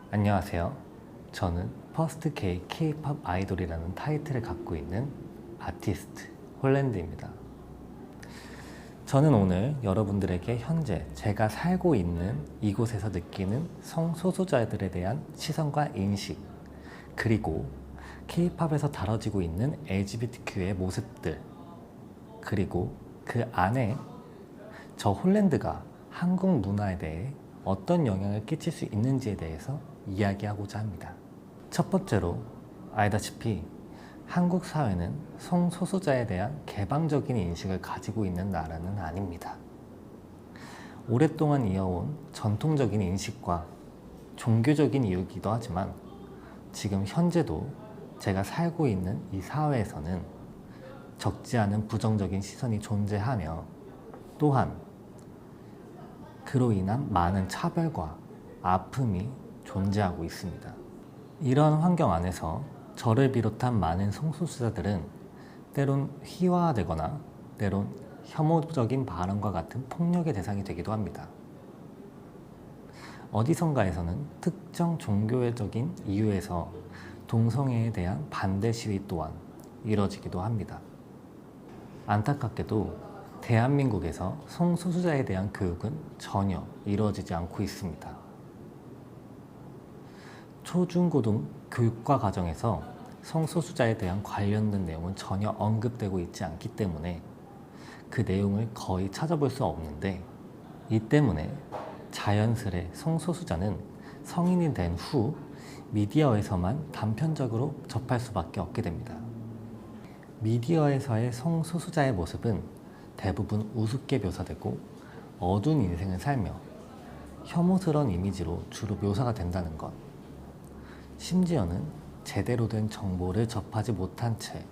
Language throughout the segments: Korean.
안녕하세요. 저는 퍼스트 K K-팝 아이돌이라는 타이틀을 갖고 있는 아티스트 홀랜드입니다. 저는 오늘 여러분들에게 현재 제가 살고 있는 이곳에서 느끼는 성소수자들에 대한 시선과 인식, 그리고 K-팝에서 다뤄지고 있는 LGBTQ의 모습들, 그리고 그 안에 저 홀랜드가 한국 문화에 대해 어떤 영향을 끼칠 수 있는지에 대해서 이야기하고자 합니다. 첫 번째로, 알다시피 한국 사회는 성소수자에 대한 개방적인 인식을 가지고 있는 나라는 아닙니다. 오랫동안 이어온 전통적인 인식과 종교적인 이유이기도 하지만 지금 현재도 제가 살고 있는 이 사회에서는 적지 않은 부정적인 시선이 존재하며, 또한 그로 인한 많은 차별과 아픔이 존재하고 있습니다. 이러한 환경 안에서 저를 비롯한 많은 성소수자들은 때론 희화화되거나 때론 혐오적인 발언과 같은 폭력의 대상이 되기도 합니다. 어디선가에서는 특정 종교적인 이유에서 동성애에 대한 반대 시위 또한 이뤄지기도 합니다. 안타깝게도 대한민국에서 성소수자에 대한 교육은 전혀 이루어지지 않고 있습니다. 초중고등 교육과 과정에서 성소수자에 대한 관련된 내용은 전혀 언급되고 있지 않기 때문에 그 내용을 거의 찾아볼 수 없는데, 이 때문에 자연스레 성소수자는 성인이 된 후 미디어에서만 단편적으로 접할 수밖에 없게 됩니다. 미디어에서의 성소수자의 모습은 대부분 우습게 묘사되고 어두운 인생을 살며 혐오스러운 이미지로 주로 묘사가 된다는 것, 심지어는 제대로 된 정보를 접하지 못한 채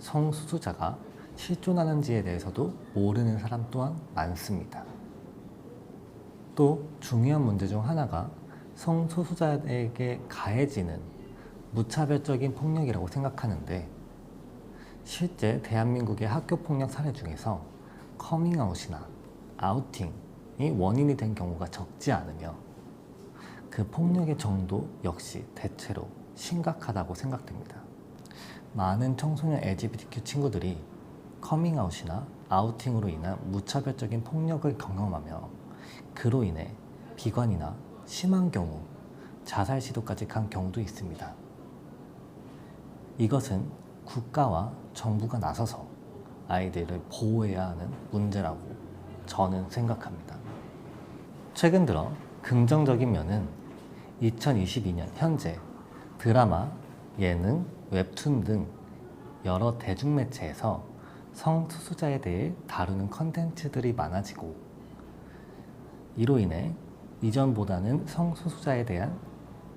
성소수자가 실존하는지에 대해서도 모르는 사람 또한 많습니다. 또 중요한 문제 중 하나가 성소수자에게 가해지는 무차별적인 폭력이라고 생각하는데, 실제 대한민국의 학교폭력 사례 중에서 커밍아웃이나 아우팅이 원인이 된 경우가 적지 않으며 그 폭력의 정도 역시 대체로 심각하다고 생각됩니다. 많은 청소년 LGBTQ 친구들이 커밍아웃이나 아우팅으로 인한 무차별적인 폭력을 경험하며 그로 인해 비관이나 심한 경우 자살 시도까지 간 경우도 있습니다. 이것은 국가와 정부가 나서서 아이들을 보호해야 하는 문제라고 저는 생각합니다. 최근 들어 긍정적인 면은 2022년 현재 드라마, 예능, 웹툰 등 여러 대중매체에서 성소수자에 대해 다루는 컨텐츠들이 많아지고, 이로 인해 이전보다는 성소수자에 대한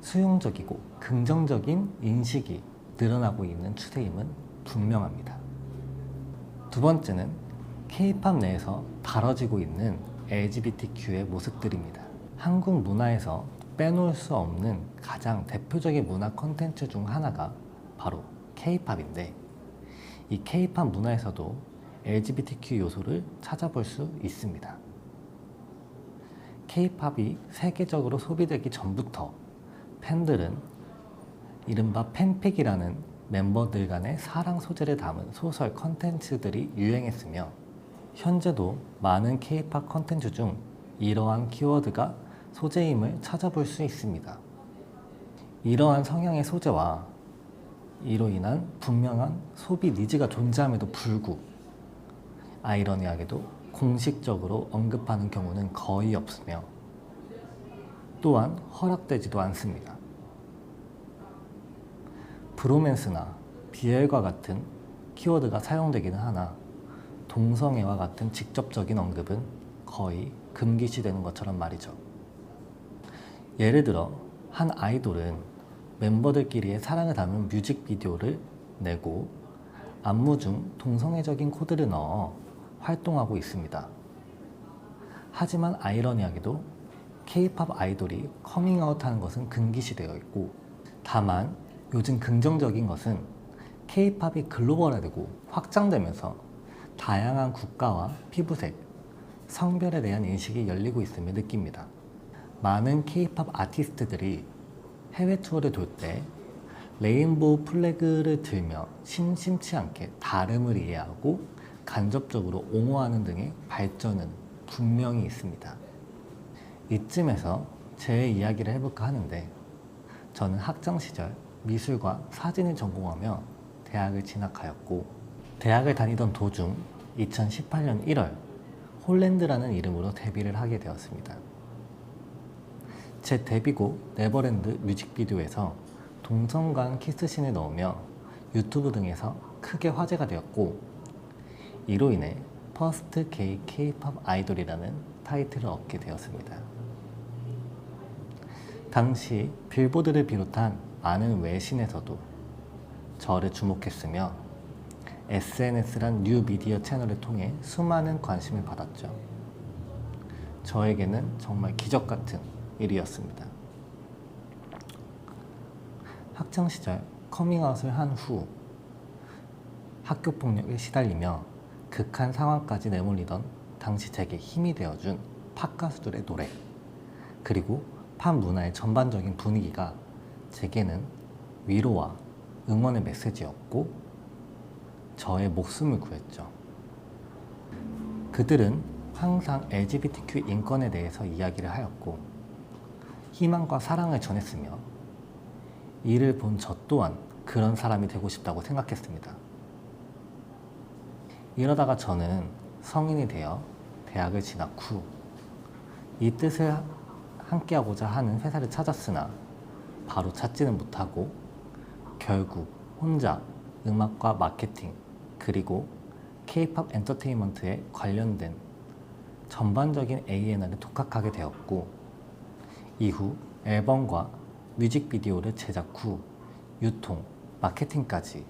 수용적이고 긍정적인 인식이 늘어나고 있는 추세임은 분명합니다. 두 번째는 K-팝 내에서 다뤄지고 있는 LGBTQ의 모습들입니다. 한국 문화에서 빼놓을 수 없는 가장 대표적인 문화 콘텐츠 중 하나가 바로 K-팝인데, 이 K-팝 문화에서도 LGBTQ 요소를 찾아볼 수 있습니다. K-팝이 세계적으로 소비되기 전부터 팬들은 이른바 팬픽이라는 멤버들 간의 사랑 소재를 담은 소설 컨텐츠들이 유행했으며, 현재도 많은 K-팝 컨텐츠 중 이러한 키워드가 소재임을 찾아볼 수 있습니다. 이러한 성향의 소재와 이로 인한 분명한 소비 니즈가 존재함에도 불구 아이러니하게도 공식적으로 언급하는 경우는 거의 없으며 또한 허락되지도 않습니다. 브로맨스나 BL과 같은 키워드가 사용되기는 하나 동성애와 같은 직접적인 언급은 거의 금기시되는 것처럼 말이죠. 예를 들어 한 아이돌은 멤버들끼리의 사랑을 담은 뮤직비디오를 내고 안무 중 동성애적인 코드를 넣어 활동하고 있습니다. 하지만 아이러니하게도 K-팝 아이돌이 커밍아웃하는 것은 금기시되어 있고, 다만 요즘 긍정적인 것은 K-팝이 글로벌화되고 확장되면서 다양한 국가와 피부색, 성별에 대한 인식이 열리고 있음을 느낍니다. 많은 K-팝 아티스트들이 해외 투어를 돌 때 레인보우 플래그를 들며 심심치 않게 다름을 이해하고 간접적으로 옹호하는 등의 발전은 분명히 있습니다. 이쯤에서 제 이야기를 해볼까 하는데, 저는 학창시절 미술과 사진을 전공하며 대학을 진학하였고, 대학을 다니던 도중 2018년 1월 홀랜드라는 이름으로 데뷔를 하게 되었습니다. 제 데뷔곡 네버랜드 뮤직비디오에서 동성간 키스신을 넣으며 유튜브 등에서 크게 화제가 되었고, 이로 인해 퍼스트 게이 K-팝 아이돌이라는 타이틀을 얻게 되었습니다. 당시 빌보드를 비롯한 많은 외신에서도 저를 주목했으며 SNS란 뉴 미디어 채널을 통해 수많은 관심을 받았죠. 저에게는 정말 기적 같은 일이었습니다. 학창시절 커밍아웃을 한 후 학교 폭력에 시달리며 극한 상황까지 내몰리던 당시 제게 힘이 되어준 팝 가수들의 노래, 그리고 팝 문화의 전반적인 분위기가 제게는 위로와 응원의 메시지였고 저의 목숨을 구했죠. 그들은 항상 LGBTQ 인권에 대해서 이야기를 하였고 희망과 사랑을 전했으며, 이를 본 저 또한 그런 사람이 되고 싶다고 생각했습니다. 이러다가 저는 성인이 되어 대학을 진학 후 이 뜻을 함께하고자 하는 회사를 찾았으나 바로 찾지는 못하고 결국 혼자 음악과 마케팅 그리고 K-팝 엔터테인먼트에 관련된 전반적인 A&R을 독학하게 되었고, 이후 앨범과 뮤직비디오를 제작 후 유통, 마케팅까지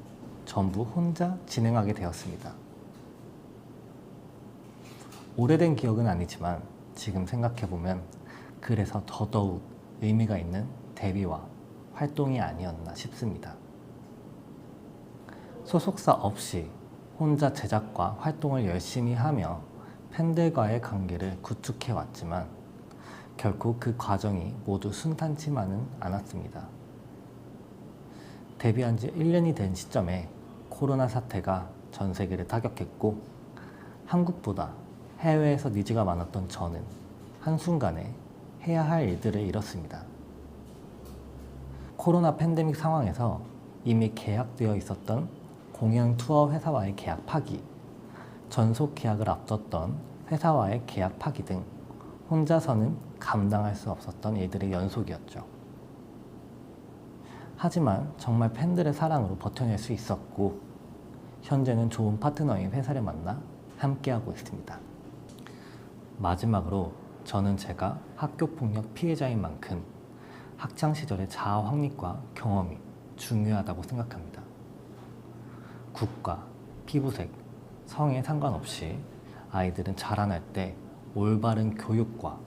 전부 혼자 진행하게 되었습니다. 오래된 기억은 아니지만 지금 생각해보면 그래서 더더욱 의미가 있는 데뷔와 활동이 아니었나 싶습니다. 소속사 없이 혼자 제작과 활동을 열심히 하며 팬들과의 관계를 구축해 왔지만 결코 그 과정이 모두 순탄치만은 않았습니다. 데뷔한 지 1년이 된 시점에 코로나 사태가 전 세계를 타격했고, 한국보다 해외에서 니즈가 많았던 저는 한순간에 해야 할 일들을 잃었습니다. 코로나 팬데믹 상황에서 이미 계약되어 있었던 공연 투어 회사와의 계약 파기, 전속 계약을 앞뒀던 회사와의 계약 파기 등 혼자서는 감당할 수 없었던 일들의 연속이었죠. 하지만 정말 팬들의 사랑으로 버텨낼 수 있었고, 현재는 좋은 파트너인 회사를 만나 함께하고 있습니다. 마지막으로 저는 제가 학교폭력 피해자인 만큼 학창시절의 자아 확립과 경험이 중요하다고 생각합니다. 국가, 피부색, 성에 상관없이 아이들은 자라날 때 올바른 교육과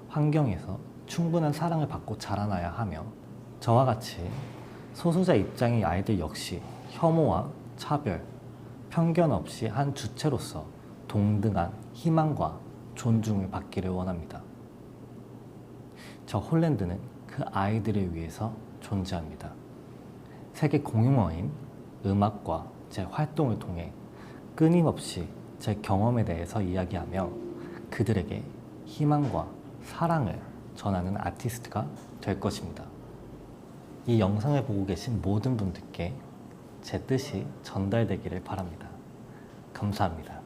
환경에서 충분한 사랑을 받고 자라나야 하며, 저와 같이 소수자 입장의 아이들 역시 혐오와 차별, 편견 없이 한 주체로서 동등한 희망과 존중을 받기를 원합니다. 저 홀랜드는 그 아이들을 위해서 존재합니다. 세계 공용어인 음악과 제 활동을 통해 끊임없이 제 경험에 대해서 이야기하며 그들에게 희망과 사랑을 전하는 아티스트가 될 것입니다. 이 영상을 보고 계신 모든 분들께 제 뜻이 전달되기를 바랍니다. 감사합니다.